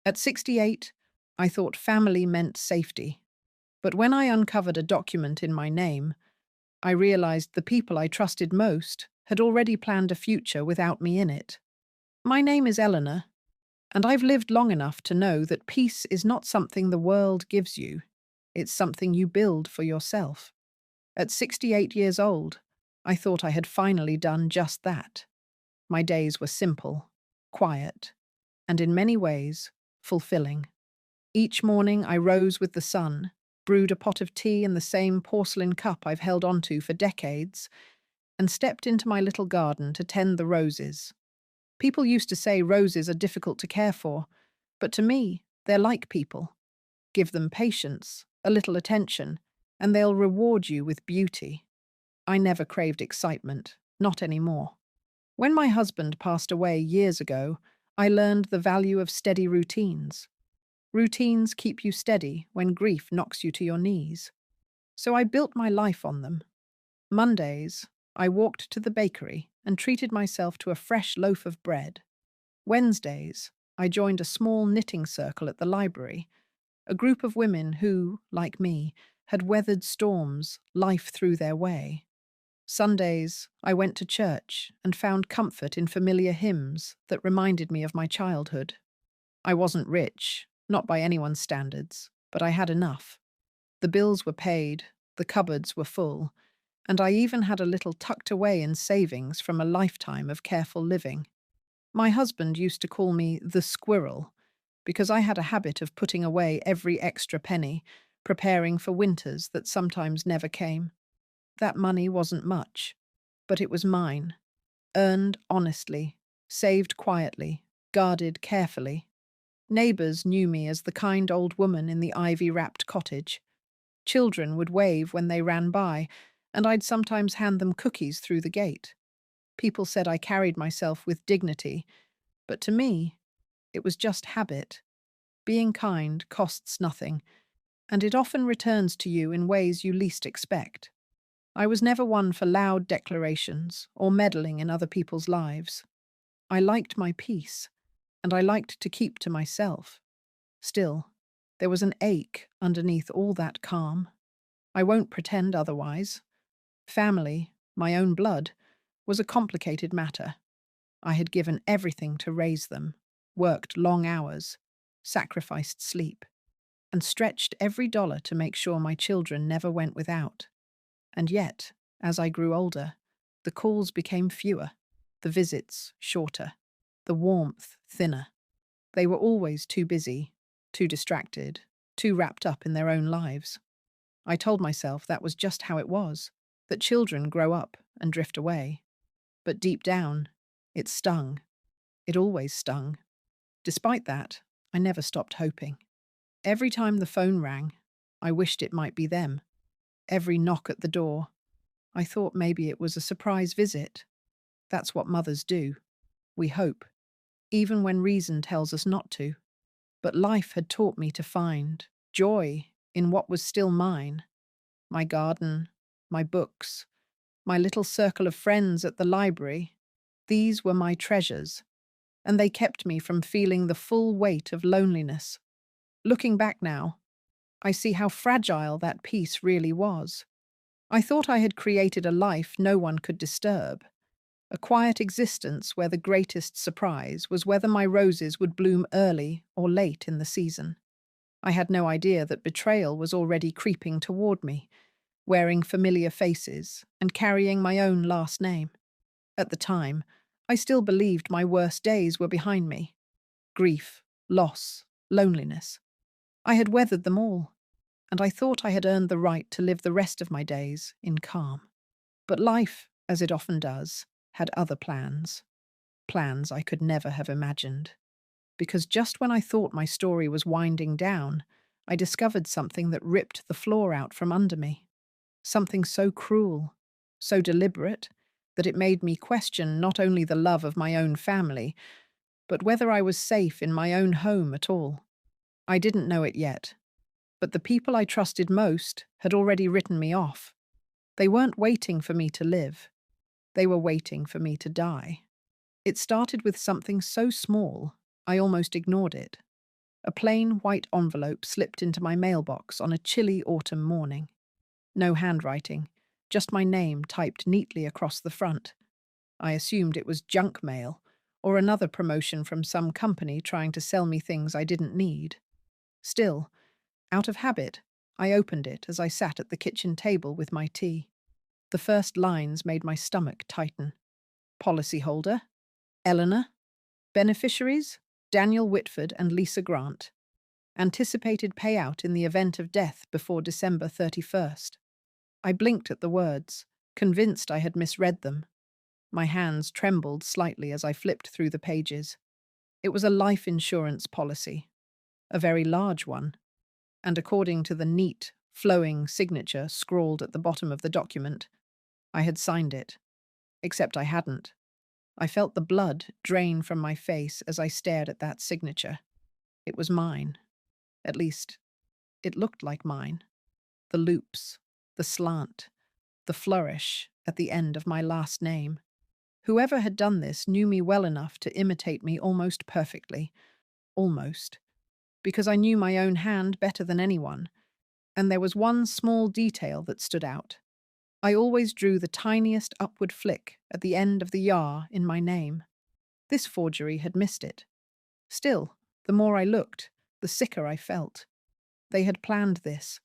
At 68, I thought family meant safety. But when I uncovered a document in my name, I realized the people I trusted most had already planned a future without me in it. My name is Eleanor, and I've lived long enough to know that peace is not something the world gives you. It's something you build for yourself. At 68 years old, I thought I had finally done just that. My days were simple, quiet, and in many ways, fulfilling. Each morning I rose with the sun, brewed a pot of tea in the same porcelain cup I've held onto for decades, and stepped into my little garden to tend the roses. People used to say roses are difficult to care for, but to me, they're like people. Give them patience, a little attention, and they'll reward you with beauty. I never craved excitement, not anymore. When my husband passed away years ago, I learned the value of steady routines. Routines keep you steady when grief knocks you to your knees. So I built my life on them. Mondays, I walked to the bakery and treated myself to a fresh loaf of bread. Wednesdays, I joined a small knitting circle at the library, a group of women who, like me, had weathered storms, life threw their way. Sundays, I went to church and found comfort in familiar hymns that reminded me of my childhood. I wasn't rich, not by anyone's standards, but I had enough. The bills were paid, the cupboards were full, and I even had a little tucked away in savings from a lifetime of careful living. My husband used to call me the squirrel because I had a habit of putting away every extra penny, preparing for winters that sometimes never came. That money wasn't much, but it was mine, earned honestly, saved quietly, guarded carefully. Neighbours knew me as the kind old woman in the ivy-wrapped cottage. Children would wave when they ran by, and I'd sometimes hand them cookies through the gate. People said I carried myself with dignity, but to me, it was just habit. Being kind costs nothing, and it often returns to you in ways you least expect. I was never one for loud declarations or meddling in other people's lives. I liked my peace, and I liked to keep to myself. Still, there was an ache underneath all that calm. I won't pretend otherwise. Family, my own blood, was a complicated matter. I had given everything to raise them, worked long hours, sacrificed sleep, and stretched every dollar to make sure my children never went without. And yet, as I grew older, the calls became fewer, the visits shorter, the warmth thinner. They were always too busy, too distracted, too wrapped up in their own lives. I told myself that was just how it was, that children grow up and drift away. But deep down, it stung. It always stung. Despite that, I never stopped hoping. Every time the phone rang, I wished it might be them. Every knock at the door, I thought maybe it was a surprise visit. That's what mothers do. We hope, even when reason tells us not to. But life had taught me to find joy in what was still mine. My garden, my books, my little circle of friends at the library. These were my treasures, and they kept me from feeling the full weight of loneliness. Looking back now, I see how fragile that peace really was. I thought I had created a life no one could disturb, a quiet existence where the greatest surprise was whether my roses would bloom early or late in the season. I had no idea that betrayal was already creeping toward me, wearing familiar faces and carrying my own last name. At the time, I still believed my worst days were behind me. Grief, loss, loneliness. I had weathered them all, and I thought I had earned the right to live the rest of my days in calm. But life, as it often does, had other plans. Plans I could never have imagined. Because just when I thought my story was winding down, I discovered something that ripped the floor out from under me. Something so cruel, so deliberate, that it made me question not only the love of my own family, but whether I was safe in my own home at all. I didn't know it yet, but the people I trusted most had already written me off. They weren't waiting for me to live. They were waiting for me to die. It started with something so small, I almost ignored it. A plain white envelope slipped into my mailbox on a chilly autumn morning. No handwriting, just my name typed neatly across the front. I assumed it was junk mail, or another promotion from some company trying to sell me things I didn't need. Still, out of habit, I opened it as I sat at the kitchen table with my tea. The first lines made my stomach tighten. Policyholder, Eleanor. Beneficiaries, Daniel Whitford and Lisa Grant. Anticipated payout in the event of death before December 31st. I blinked at the words, convinced I had misread them. My hands trembled slightly as I flipped through the pages. It was a life insurance policy, a very large one, and according to the neat, flowing signature scrawled at the bottom of the document, I had signed it. Except I hadn't. I felt the blood drain from my face as I stared at that signature. It was mine. At least, it looked like mine. The loops, the slant, the flourish at the end of my last name. Whoever had done this knew me well enough to imitate me almost perfectly. Almost. Because I knew my own hand better than anyone. And there was one small detail that stood out. I always drew the tiniest upward flick at the end of the yar in my name. This forgery had missed it. Still, the more I looked, the sicker I felt. They had planned this.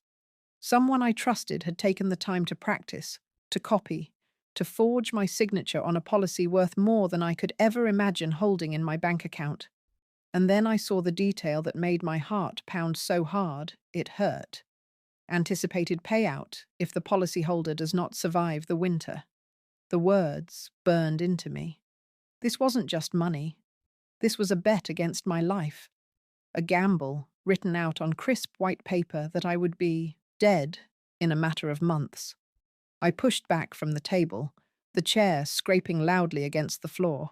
Someone I trusted had taken the time to practice, to copy, to forge my signature on a policy worth more than I could ever imagine holding in my bank account. And then I saw the detail that made my heart pound so hard it hurt. Anticipated payout if the policyholder does not survive the winter. The words burned into me. This wasn't just money. This was a bet against my life. A gamble written out on crisp white paper that I would be dead in a matter of months. I pushed back from the table, the chair scraping loudly against the floor.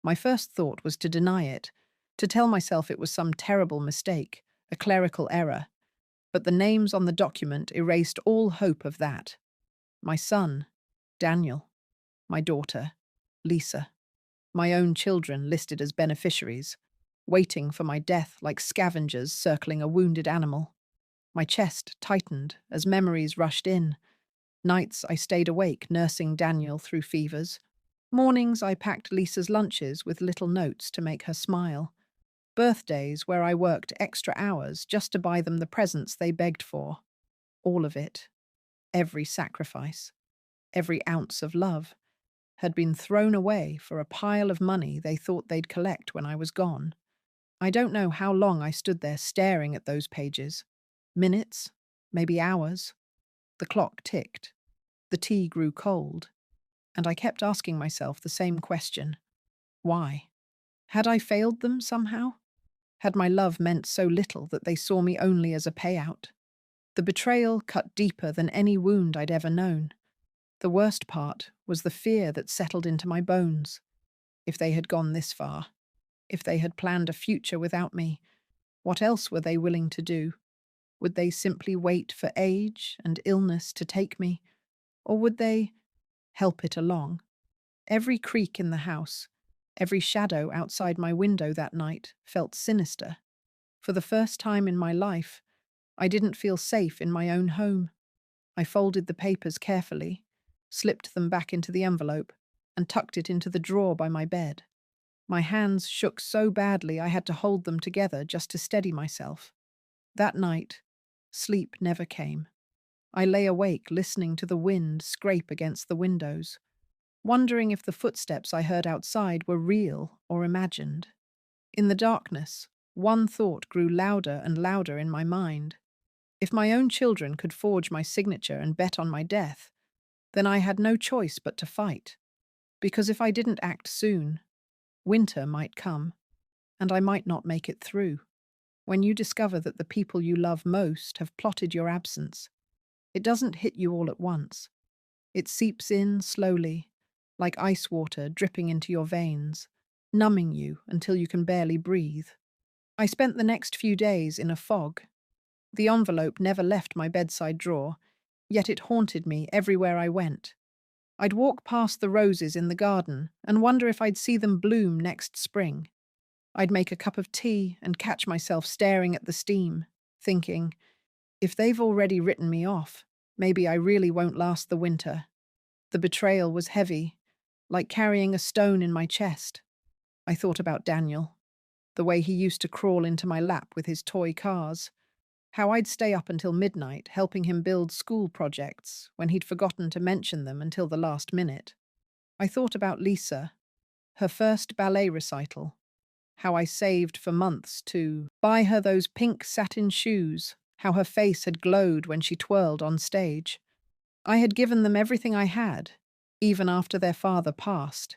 My first thought was to deny it, to tell myself it was some terrible mistake, a clerical error. But the names on the document erased all hope of that. My son, Daniel. My daughter, Lisa. My own children listed as beneficiaries, waiting for my death like scavengers circling a wounded animal. My chest tightened as memories rushed in. Nights I stayed awake nursing Daniel through fevers. Mornings I packed Lisa's lunches with little notes to make her smile. Birthdays where I worked extra hours just to buy them the presents they begged for. All of it, every sacrifice, every ounce of love, had been thrown away for a pile of money they thought they'd collect when I was gone. I don't know how long I stood there staring at those pages. Minutes, maybe hours. The clock ticked. The tea grew cold. And I kept asking myself the same question. Why? Had I failed them somehow? Had my love meant so little that they saw me only as a payout? The betrayal cut deeper than any wound I'd ever known. The worst part was the fear that settled into my bones. If they had gone this far, if they had planned a future without me, what else were they willing to do? Would they simply wait for age and illness to take me? Or would they help it along? Every creak in the house, every shadow outside my window that night felt sinister. For the first time in my life, I didn't feel safe in my own home. I folded the papers carefully, slipped them back into the envelope, and tucked it into the drawer by my bed. My hands shook so badly I had to hold them together just to steady myself. That night, sleep never came. I lay awake listening to the wind scrape against the windows, wondering if the footsteps I heard outside were real or imagined. In the darkness, one thought grew louder and louder in my mind. If my own children could forge my signature and bet on my death, then I had no choice but to fight. Because if I didn't act soon, winter might come, and I might not make it through. When you discover that the people you love most have plotted your absence, it doesn't hit you all at once. It seeps in slowly, like ice water dripping into your veins, numbing you until you can barely breathe. I spent the next few days in a fog. The envelope never left my bedside drawer, yet it haunted me everywhere I went. I'd walk past the roses in the garden and wonder if I'd see them bloom next spring. I'd make a cup of tea and catch myself staring at the steam, thinking, if they've already written me off, maybe I really won't last the winter. The betrayal was heavy, like carrying a stone in my chest. I thought about Daniel, the way he used to crawl into my lap with his toy cars, how I'd stay up until midnight helping him build school projects when he'd forgotten to mention them until the last minute. I thought about Lisa, her first ballet recital, how I saved for months to buy her those pink satin shoes, how her face had glowed when she twirled on stage. I had given them everything I had, even after their father passed.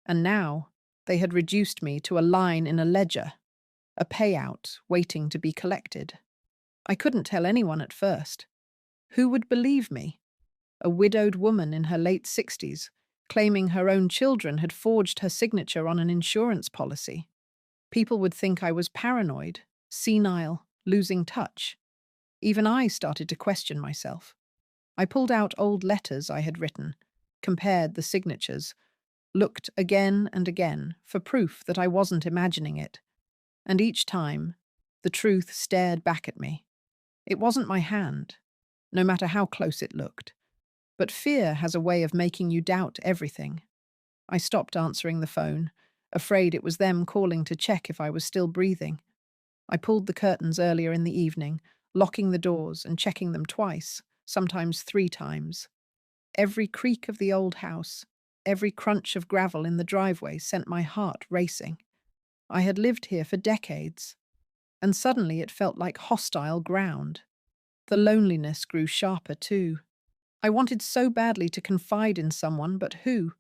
And now they had reduced me to a line in a ledger, a payout waiting to be collected. I couldn't tell anyone at first. Who would believe me? A widowed woman in her late 60s, claiming her own children had forged her signature on an insurance policy. People would think I was paranoid, senile, losing touch. Even I started to question myself. I pulled out old letters I had written, compared the signatures, looked again and again for proof that I wasn't imagining it. And each time, the truth stared back at me. It wasn't my hand, no matter how close it looked. But fear has a way of making you doubt everything. I stopped answering the phone, afraid it was them calling to check if I was still breathing. I pulled the curtains earlier in the evening, locking the doors and checking them twice, sometimes 3 times. Every creak of the old house, every crunch of gravel in the driveway sent my heart racing. I had lived here for decades, and suddenly it felt like hostile ground. The loneliness grew sharper too. I wanted so badly to confide in someone, but who?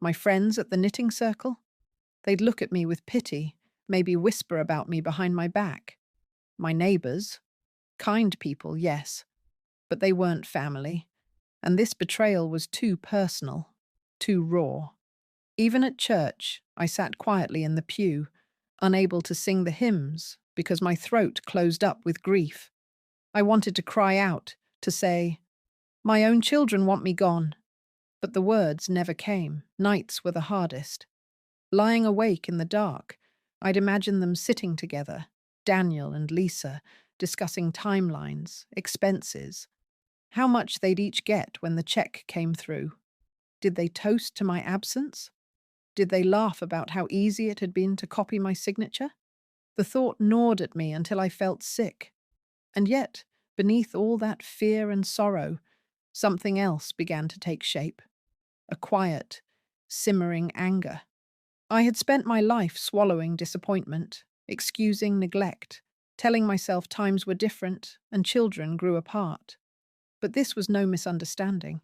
My friends at the knitting circle? They'd look at me with pity, maybe whisper about me behind my back. My neighbors? Kind people, yes, but they weren't family. And this betrayal was too personal, too raw. Even at church, I sat quietly in the pew, unable to sing the hymns because my throat closed up with grief. I wanted to cry out, to say, "My own children want me gone." But the words never came. Nights were the hardest. Lying awake in the dark, I'd imagine them sitting together, Daniel and Lisa, discussing timelines, expenses, how much they'd each get when the check came through. Did they toast to my absence? Did they laugh about how easy it had been to copy my signature? The thought gnawed at me until I felt sick. And yet, beneath all that fear and sorrow, something else began to take shape. A quiet, simmering anger. I had spent my life swallowing disappointment, excusing neglect, telling myself times were different and children grew apart. But this was no misunderstanding.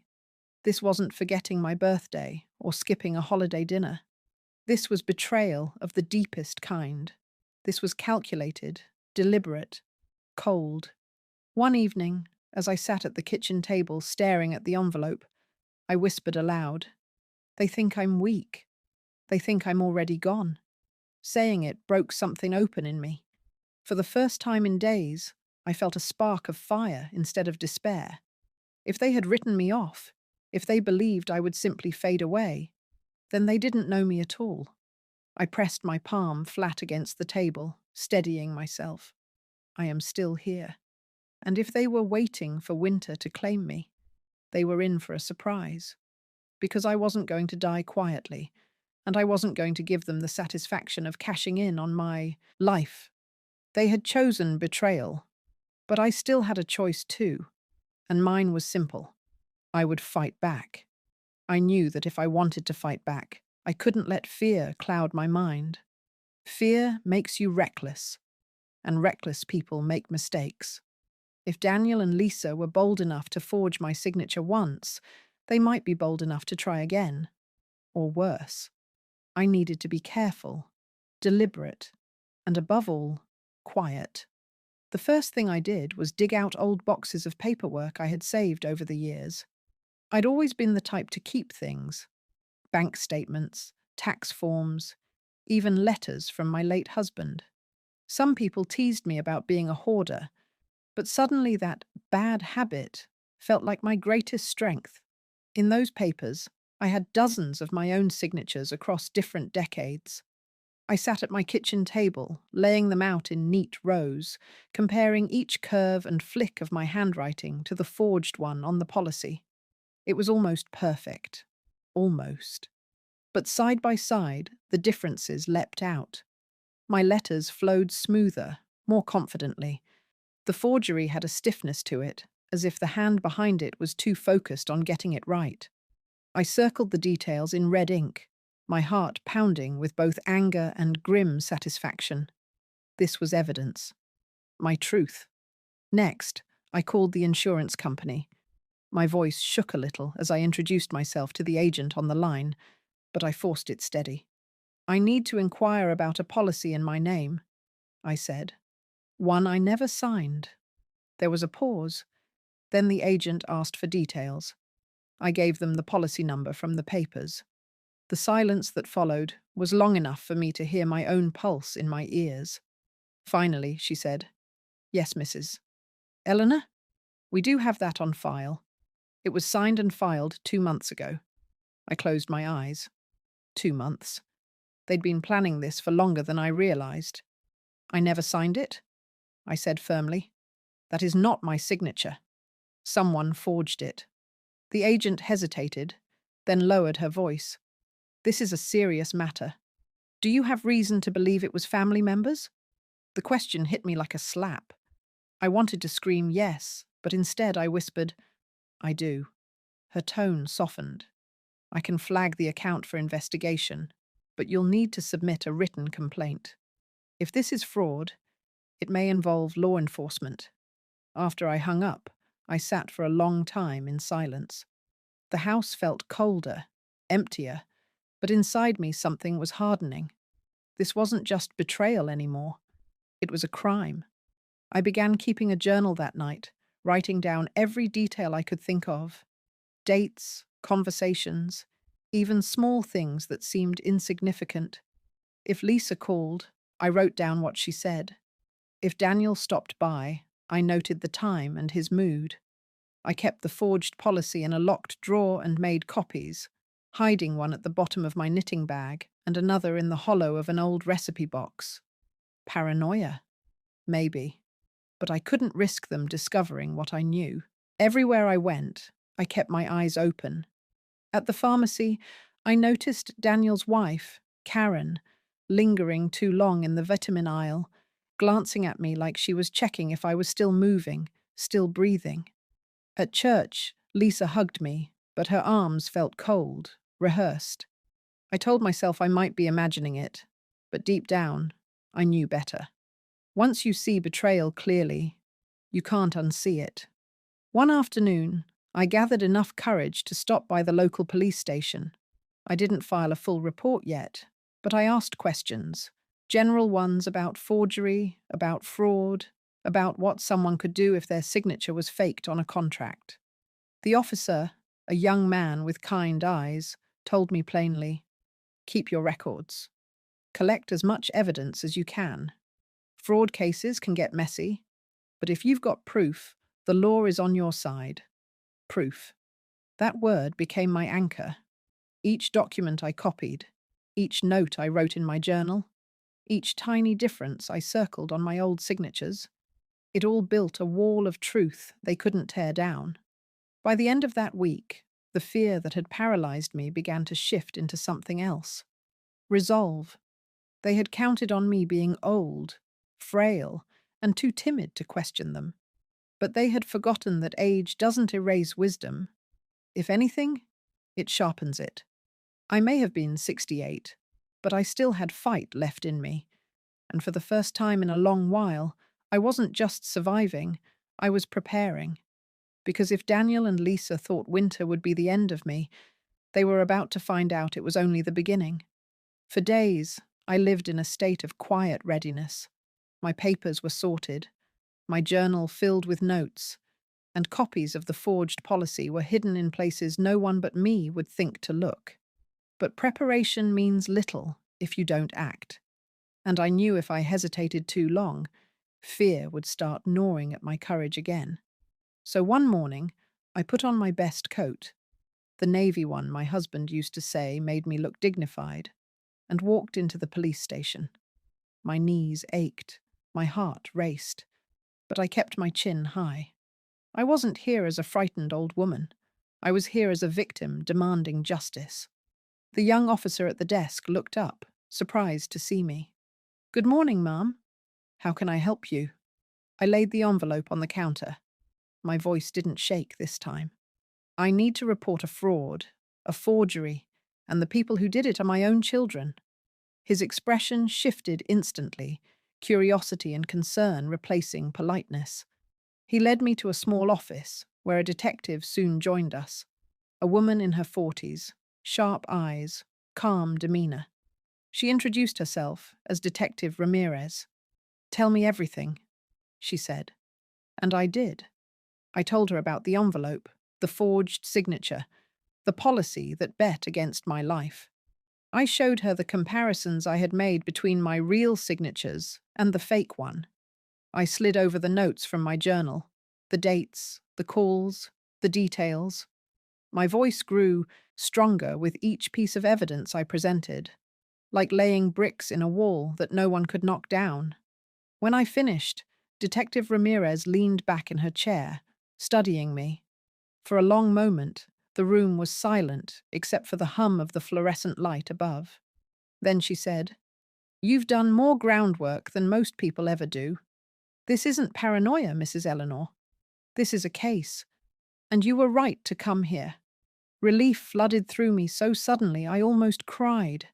This wasn't forgetting my birthday or skipping a holiday dinner. This was betrayal of the deepest kind. This was calculated, deliberate, cold. One evening, as I sat at the kitchen table staring at the envelope, I whispered aloud, "They think I'm weak. They think I'm already gone." Saying it broke something open in me. For the first time in days, I felt a spark of fire instead of despair. If they had written me off, if they believed I would simply fade away, then they didn't know me at all. I pressed my palm flat against the table, steadying myself. I am still here. And if they were waiting for winter to claim me, they were in for a surprise. Because I wasn't going to die quietly, and I wasn't going to give them the satisfaction of cashing in on my life. They had chosen betrayal, but I still had a choice too, and mine was simple. I would fight back. I knew that if I wanted to fight back, I couldn't let fear cloud my mind. Fear makes you reckless, and reckless people make mistakes. If Daniel and Lisa were bold enough to forge my signature once, they might be bold enough to try again. Or worse. I needed to be careful, deliberate, and above all, quiet. The first thing I did was dig out old boxes of paperwork I had saved over the years. I'd always been the type to keep things: bank statements, tax forms, even letters from my late husband. Some people teased me about being a hoarder, but suddenly that bad habit felt like my greatest strength. In those papers, I had dozens of my own signatures across different decades. I sat at my kitchen table, laying them out in neat rows, comparing each curve and flick of my handwriting to the forged one on the policy. It was almost perfect. Almost. But side by side, the differences leapt out. My letters flowed smoother, more confidently. The forgery had a stiffness to it, as if the hand behind it was too focused on getting it right. I circled the details in red ink, my heart pounding with both anger and grim satisfaction. This was evidence. My truth. Next, I called the insurance company. My voice shook a little as I introduced myself to the agent on the line, but I forced it steady. "I need to inquire about a policy in my name," I said. "One I never signed." There was a pause. Then the agent asked for details. I gave them the policy number from the papers. The silence that followed was long enough for me to hear my own pulse in my ears. Finally, she said, "Yes, Mrs. Eleanor? We do have that on file. It was signed and filed 2 months ago." I closed my eyes. 2 months. They'd been planning this for longer than I realized. "I never signed it," I said firmly. "That is not my signature. Someone forged it." The agent hesitated, then lowered her voice. "This is a serious matter. Do you have reason to believe it was family members?" The question hit me like a slap. I wanted to scream yes, but instead I whispered, "I do." Her tone softened. "I can flag the account for investigation, but you'll need to submit a written complaint. If this is fraud, it may involve law enforcement." After I hung up, I sat for a long time in silence. The house felt colder, emptier, but inside me something was hardening. This wasn't just betrayal anymore. It was a crime. I began keeping a journal that night, writing down every detail I could think of. Dates, conversations, even small things that seemed insignificant. If Lisa called, I wrote down what she said. If Daniel stopped by, I noted the time and his mood. I kept the forged policy in a locked drawer and made copies, hiding one at the bottom of my knitting bag and another in the hollow of an old recipe box. Paranoia? Maybe. But I couldn't risk them discovering what I knew. Everywhere I went, I kept my eyes open. At the pharmacy, I noticed Daniel's wife, Karen, lingering too long in the vitamin aisle, glancing at me like she was checking if I was still moving, still breathing. At church, Lisa hugged me, but her arms felt cold, rehearsed. I told myself I might be imagining it, but deep down, I knew better. Once you see betrayal clearly, you can't unsee it. One afternoon, I gathered enough courage to stop by the local police station. I didn't file a full report yet, but I asked questions. General ones about forgery, about fraud, about what someone could do if their signature was faked on a contract. The officer, a young man with kind eyes, told me plainly, "Keep your records. Collect as much evidence as you can. Fraud cases can get messy, but if you've got proof, the law is on your side." Proof. That word became my anchor. Each document I copied, each note I wrote in my journal, each tiny difference I circled on my old signatures, it all built a wall of truth they couldn't tear down. By the end of that week, the fear that had paralyzed me began to shift into something else. Resolve. They had counted on me being old, frail, and too timid to question them. But they had forgotten that age doesn't erase wisdom. If anything, it sharpens it. I may have been 68, but I still had fight left in me. And for the first time in a long while, I wasn't just surviving, I was preparing. Because if Daniel and Lisa thought winter would be the end of me, they were about to find out it was only the beginning. For days, I lived in a state of quiet readiness. My papers were sorted, my journal filled with notes, and copies of the forged policy were hidden in places no one but me would think to look. But preparation means little if you don't act. And I knew if I hesitated too long, fear would start gnawing at my courage again. So one morning, I put on my best coat. The navy one my husband used to say made me look dignified. and walked into the police station. My knees ached, my heart raced, but I kept my chin high. I wasn't here as a frightened old woman. I was here as a victim demanding justice. The young officer at the desk looked up, surprised to see me. "Good morning, ma'am. How can I help you?" I laid the envelope on the counter. My voice didn't shake this time. "I need to report a fraud, a forgery, and the people who did it are my own children." His expression shifted instantly, curiosity and concern replacing politeness. He led me to a small office, where a detective soon joined us. A woman in her 40s, sharp eyes, calm demeanor. She introduced herself as Detective Ramirez. "Tell me everything," she said. And I did. I told her about the envelope, the forged signature, the policy that bet against my life. I showed her the comparisons I had made between my real signatures and the fake one. I slid over the notes from my journal, the dates, the calls, the details. My voice grew stronger with each piece of evidence I presented, like laying bricks in a wall that no one could knock down. When I finished, Detective Ramirez leaned back in her chair, studying me. For a long moment, the room was silent except for the hum of the fluorescent light above. Then she said, "You've done more groundwork than most people ever do. This isn't paranoia, Mrs. Eleanor. This is a case. And you were right to come here." Relief flooded through me so suddenly I almost cried.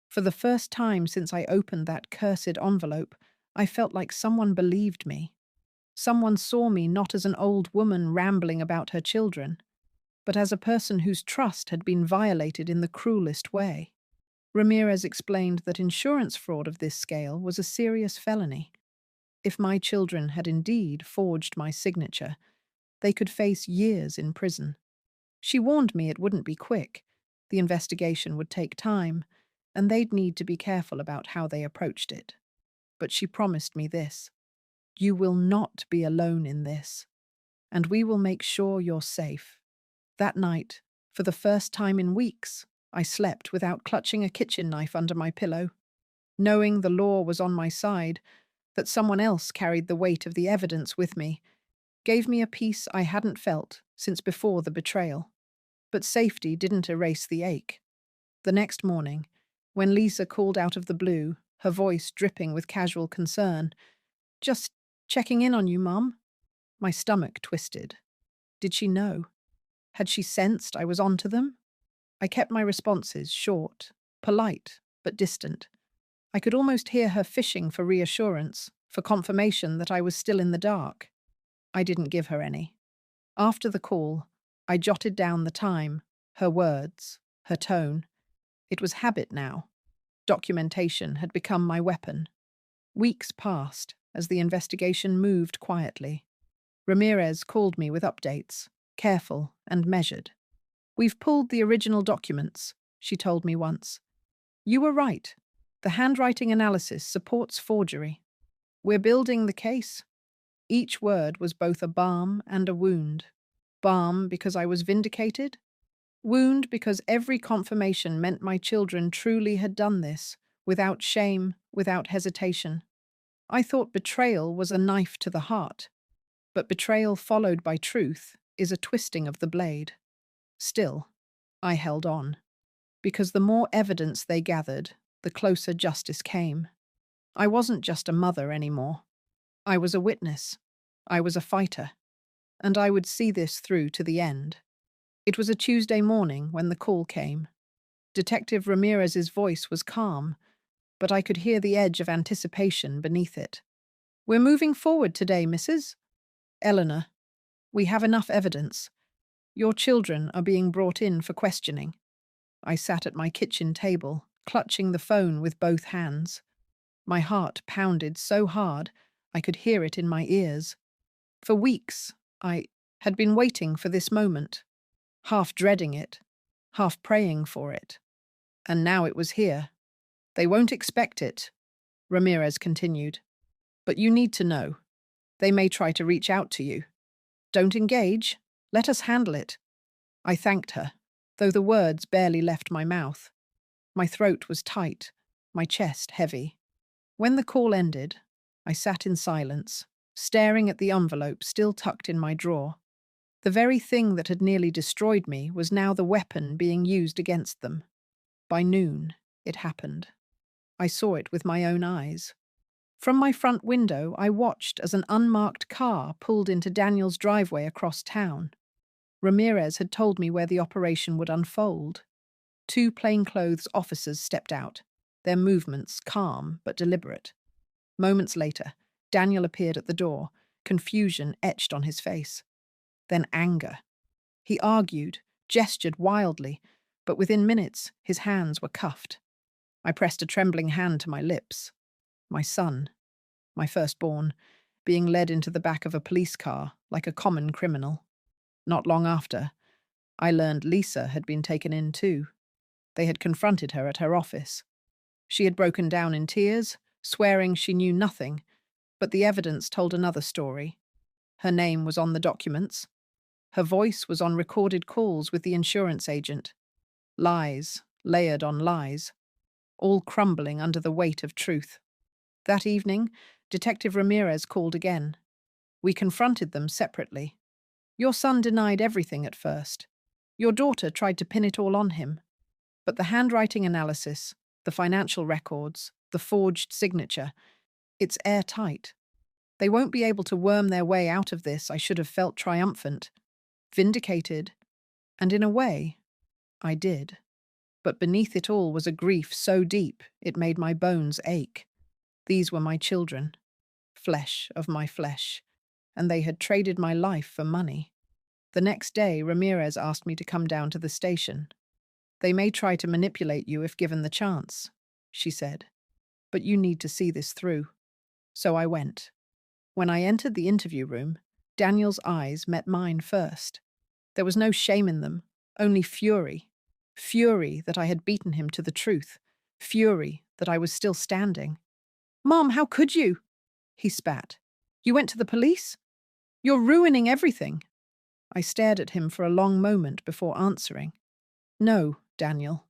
For the first time since I opened that cursed envelope, I felt like someone believed me. Someone saw me not as an old woman rambling about her children, but as a person whose trust had been violated in the cruelest way. Ramirez explained that insurance fraud of this scale was a serious felony. If my children had indeed forged my signature, they could face years in prison. She warned me it wouldn't be quick. The investigation would take time, and they'd need to be careful about how they approached it. But she promised me this: "You will not be alone in this, and we will make sure you're safe." That night, for the first time in weeks, I slept without clutching a kitchen knife under my pillow. Knowing the law was on my side, that someone else carried the weight of the evidence with me, gave me a peace I hadn't felt since before the betrayal. But safety didn't erase the ache. The next morning, when Lisa called out of the blue, her voice dripping with casual concern, "Just checking in on you, Mum." My stomach twisted. Did she know? Had she sensed I was onto them? I kept my responses short, polite, but distant. I could almost hear her fishing for reassurance, for confirmation that I was still in the dark. I didn't give her any. After the call, I jotted down the time, her words, her tone. It was habit now. Documentation had become my weapon. Weeks passed as the investigation moved quietly. Ramirez called me with updates, careful and measured. "We've pulled the original documents," she told me once. "You were right. The handwriting analysis supports forgery. We're building the case." Each word was both a balm and a wound. Balm because I was vindicated. Wound because every confirmation meant my children truly had done this, without shame, without hesitation. I thought betrayal was a knife to the heart, but betrayal followed by truth is a twisting of the blade. Still, I held on, because the more evidence they gathered, the closer justice came. I wasn't just a mother anymore. I was a witness. I was a fighter. And I would see this through to the end. It was a Tuesday morning when the call came. Detective Ramirez's voice was calm, but I could hear the edge of anticipation beneath it. "We're moving forward today, Mrs. Eleanor. We have enough evidence. Your children are being brought in for questioning." I sat at my kitchen table, clutching the phone with both hands. My heart pounded so hard I could hear it in my ears. For weeks, I had been waiting for this moment, half dreading it, half praying for it. And now it was here. "They won't expect it," Ramirez continued. "But you need to know. They may try to reach out to you. Don't engage. Let us handle it." I thanked her, though the words barely left my mouth. My throat was tight, my chest heavy. When the call ended, I sat in silence, staring at the envelope still tucked in my drawer. The very thing that had nearly destroyed me was now the weapon being used against them. By noon, it happened. I saw it with my own eyes. From my front window, I watched as an unmarked car pulled into Daniel's driveway across town. Ramirez had told me where the operation would unfold. Two plainclothes officers stepped out, their movements calm but deliberate. Moments later, Daniel appeared at the door, confusion etched on his face. Then anger. He argued, gestured wildly, but within minutes his hands were cuffed. I pressed a trembling hand to my lips. My son, my firstborn, being led into the back of a police car like a common criminal. Not long after, I learned Lisa had been taken in too. They had confronted her at her office. She had broken down in tears, swearing she knew nothing, but the evidence told another story. Her name was on the documents. Her voice was on recorded calls with the insurance agent. Lies, layered on lies, all crumbling under the weight of truth. That evening, Detective Ramirez called again. We confronted them separately. Your son denied everything at first. Your daughter tried to pin it all on him. But the handwriting analysis, the financial records, the forged signature, it's airtight. They won't be able to worm their way out of this. I should have felt triumphant, vindicated, and in a way, I did. But beneath it all was a grief so deep it made my bones ache. These were my children, flesh of my flesh, and they had traded my life for money. The next day, Ramirez asked me to come down to the station. They may try to manipulate you if given the chance, she said, but you need to see this through. So I went. When I entered the interview room, Daniel's eyes met mine first. There was no shame in them, only fury. Fury that I had beaten him to the truth. Fury that I was still standing. "Mom, how could you?" he spat. "You went to the police? You're ruining everything." I stared at him for a long moment before answering. "No, Daniel.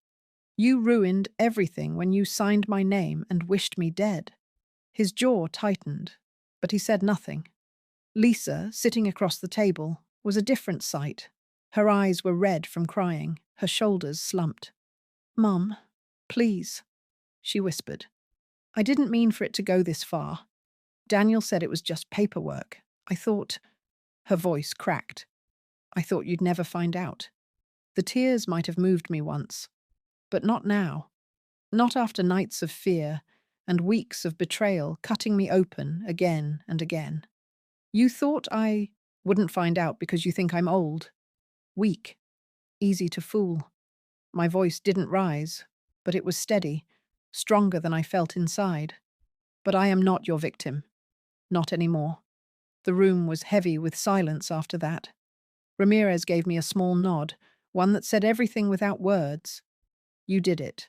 You ruined everything when you signed my name and wished me dead." His jaw tightened, but he said nothing. Lisa, sitting across the table, was a different sight. Her eyes were red from crying, her shoulders slumped. "Mum, please," she whispered. "I didn't mean for it to go this far. Daniel said it was just paperwork. I thought—" Her voice cracked. "I thought you'd never find out." The tears might have moved me once, but not now. Not after nights of fear and weeks of betrayal cutting me open again and again. "You thought I wouldn't find out because you think I'm old, weak, easy to fool." My voice didn't rise, but it was steady, stronger than I felt inside. "But I am not your victim. Not anymore." The room was heavy with silence after that. Ramirez gave me a small nod, one that said everything without words. "You did it."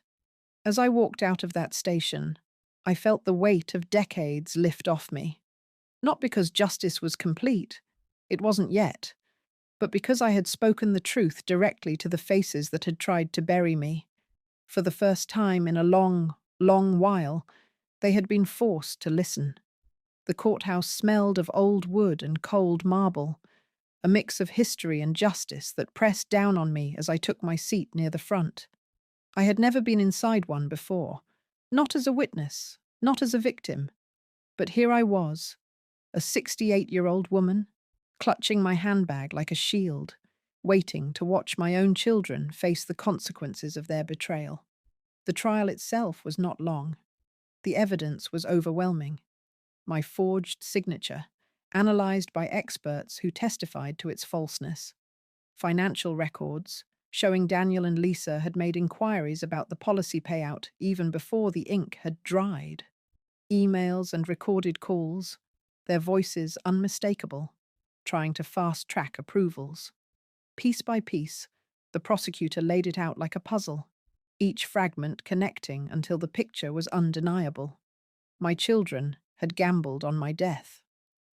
As I walked out of that station, I felt the weight of decades lift off me. Not because justice was complete, it wasn't yet, but because I had spoken the truth directly to the faces that had tried to bury me. For the first time in a long, long while, they had been forced to listen. The courthouse smelled of old wood and cold marble, a mix of history and justice that pressed down on me as I took my seat near the front. I had never been inside one before, not as a witness, not as a victim, but here I was, a 68-year-old woman, clutching my handbag like a shield, waiting to watch my own children face the consequences of their betrayal. The trial itself was not long. The evidence was overwhelming. My forged signature, analyzed by experts who testified to its falseness. Financial records, showing Daniel and Lisa had made inquiries about the policy payout even before the ink had dried. Emails and recorded calls, their voices unmistakable, trying to fast-track approvals. Piece by piece, the prosecutor laid it out like a puzzle, each fragment connecting until the picture was undeniable. My children had gambled on my death.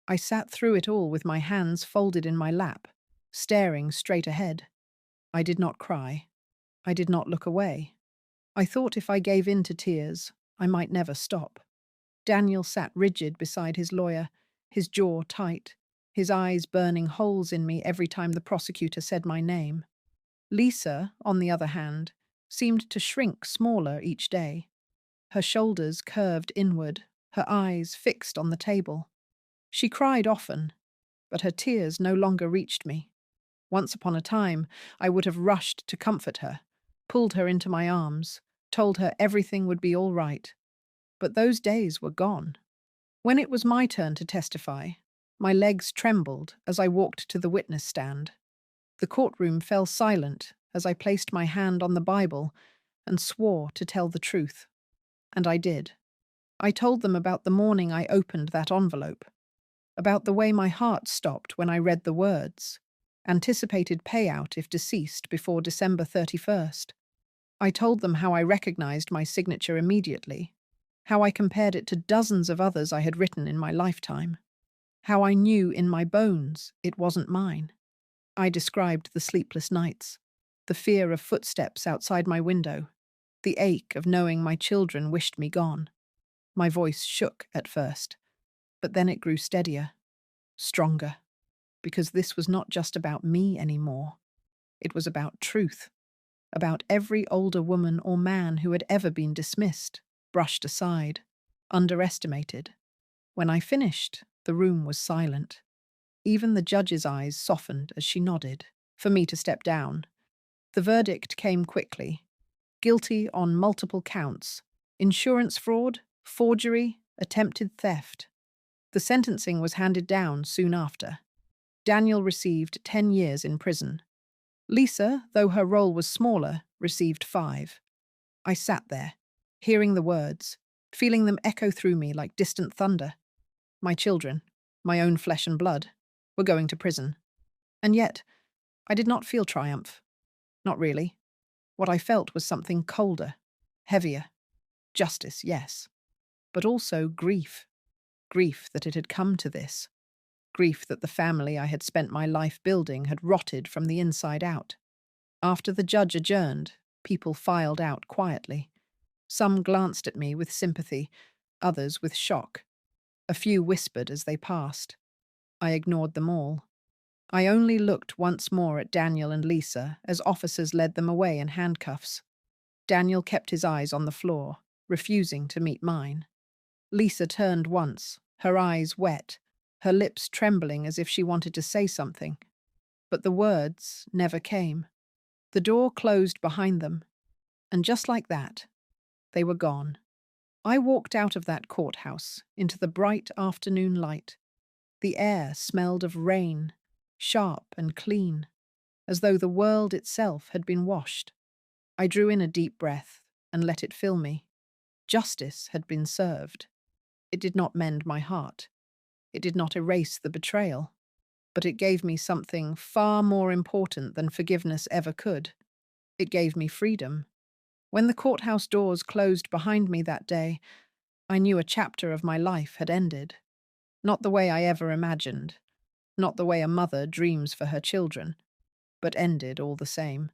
I sat through it all with my hands folded in my lap, staring straight ahead. I did not cry. I did not look away. I thought if I gave in to tears, I might never stop. Daniel sat rigid beside his lawyer, his jaw tight, his eyes burning holes in me every time the prosecutor said my name. Lisa, on the other hand, seemed to shrink smaller each day. Her shoulders curved inward, her eyes fixed on the table. She cried often, but her tears no longer reached me. Once upon a time, I would have rushed to comfort her, pulled her into my arms, told her everything would be all right. But those days were gone. When it was my turn to testify, my legs trembled as I walked to the witness stand. The courtroom fell silent as I placed my hand on the Bible and swore to tell the truth. And I did. I told them about the morning I opened that envelope, about the way my heart stopped when I read the words, anticipated payout if deceased before December 31st. I told them how I recognized my signature immediately, how I compared it to dozens of others I had written in my lifetime, how I knew in my bones it wasn't mine. I described the sleepless nights, the fear of footsteps outside my window, the ache of knowing my children wished me gone. My voice shook at first, but then it grew steadier, stronger, because this was not just about me anymore. It was about truth, about every older woman or man who had ever been dismissed, brushed aside, underestimated. When I finished, the room was silent. Even the judge's eyes softened as she nodded for me to step down. The verdict came quickly. Guilty on multiple counts: insurance fraud, forgery, attempted theft. The sentencing was handed down soon after. Daniel received 10 years in prison. Lisa, though her role was smaller, received 5. I sat there, hearing the words, feeling them echo through me like distant thunder. My children, my own flesh and blood, were going to prison. And yet, I did not feel triumph. Not really. What I felt was something colder, heavier. Justice, yes. But also grief. Grief that it had come to this. Grief that the family I had spent my life building had rotted from the inside out. After the judge adjourned, people filed out quietly. Some glanced at me with sympathy, others with shock. A few whispered as they passed. I ignored them all. I only looked once more at Daniel and Lisa as officers led them away in handcuffs. Daniel kept his eyes on the floor, refusing to meet mine. Lisa turned once, her eyes wet, her lips trembling as if she wanted to say something. But the words never came. The door closed behind them, and just like that, they were gone. I walked out of that courthouse into the bright afternoon light. The air smelled of rain, sharp and clean, as though the world itself had been washed. I drew in a deep breath and let it fill me. Justice had been served. It did not mend my heart. It did not erase the betrayal. But it gave me something far more important than forgiveness ever could. It gave me freedom. When the courthouse doors closed behind me that day, I knew a chapter of my life had ended. Not the way I ever imagined. Not the way a mother dreams for her children. But ended all the same.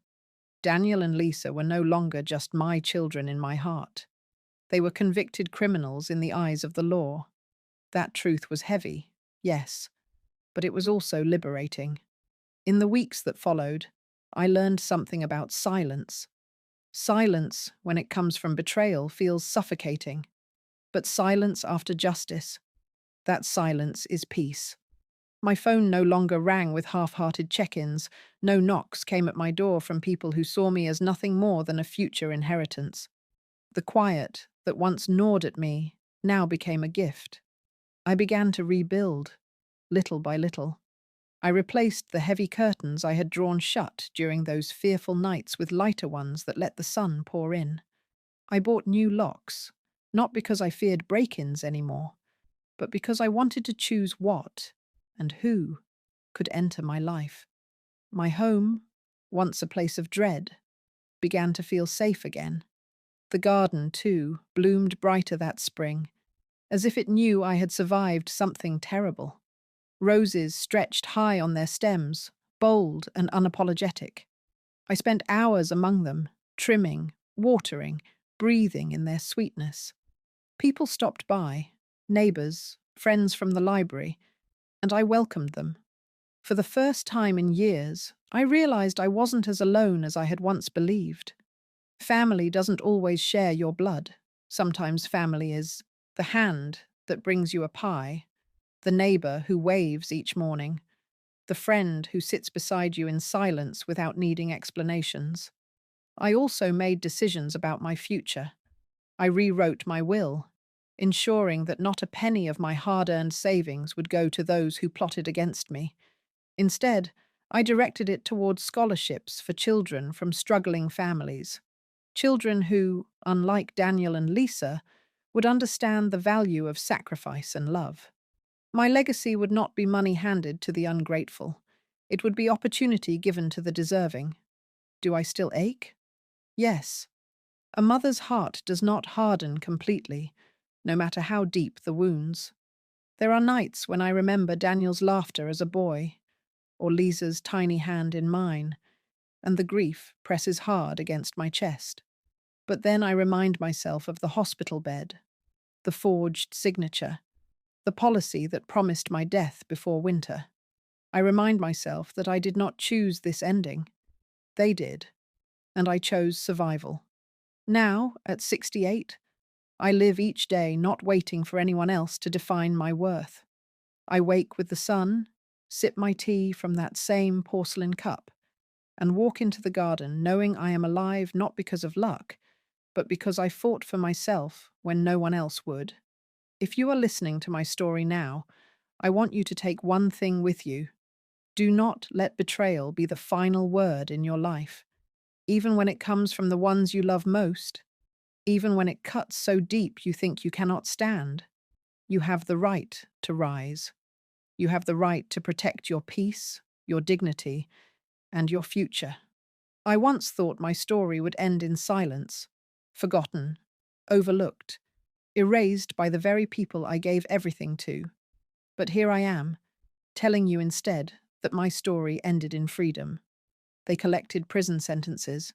Daniel and Lisa were no longer just my children in my heart. They were convicted criminals in the eyes of the law. That truth was heavy, yes, but it was also liberating. In the weeks that followed, I learned something about silence. Silence, when it comes from betrayal, feels suffocating. But silence after justice, that silence is peace. My phone no longer rang with half-hearted check-ins. No knocks came at my door from people who saw me as nothing more than a future inheritance. The quiet that once gnawed at me now became a gift. I began to rebuild, little by little. I replaced the heavy curtains I had drawn shut during those fearful nights with lighter ones that let the sun pour in. I bought new locks, not because I feared break-ins anymore, but because I wanted to choose what and who could enter my life. My home, once a place of dread, began to feel safe again. The garden, too, bloomed brighter that spring, as if it knew I had survived something terrible. Roses stretched high on their stems, bold and unapologetic. I spent hours among them, trimming, watering, breathing in their sweetness. People stopped by, neighbours, friends from the library, and I welcomed them. For the first time in years, I realized I wasn't as alone as I had once believed. Family doesn't always share your blood. Sometimes family is the hand that brings you a pie, the neighbour who waves each morning, the friend who sits beside you in silence without needing explanations. I also made decisions about my future. I rewrote my will, ensuring that not a penny of my hard-earned savings would go to those who plotted against me. Instead, I directed it towards scholarships for children from struggling families. Children who, unlike Daniel and Lisa, would understand the value of sacrifice and love. My legacy would not be money handed to the ungrateful. It would be opportunity given to the deserving. Do I still ache? Yes. A mother's heart does not harden completely, no matter how deep the wounds. There are nights when I remember Daniel's laughter as a boy, or Lisa's tiny hand in mine, and the grief presses hard against my chest. But then I remind myself of the hospital bed, the forged signature, the policy that promised my death before winter. I remind myself that I did not choose this ending. They did, and I chose survival. Now, at 68, I live each day not waiting for anyone else to define my worth. I wake with the sun, sip my tea from that same porcelain cup, and walk into the garden knowing I am alive not because of luck, but because I fought for myself when no one else would. If you are listening to my story now, I want you to take one thing with you. Do not let betrayal be the final word in your life, even when it comes from the ones you love most, even when it cuts so deep you think you cannot stand. You have the right to rise. You have the right to protect your peace, your dignity, and your future. I once thought my story would end in silence, forgotten, overlooked, erased by the very people I gave everything to. But here I am, telling you instead that my story ended in freedom. They collected prison sentences.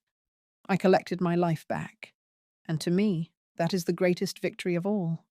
I collected my life back. And to me, that is the greatest victory of all.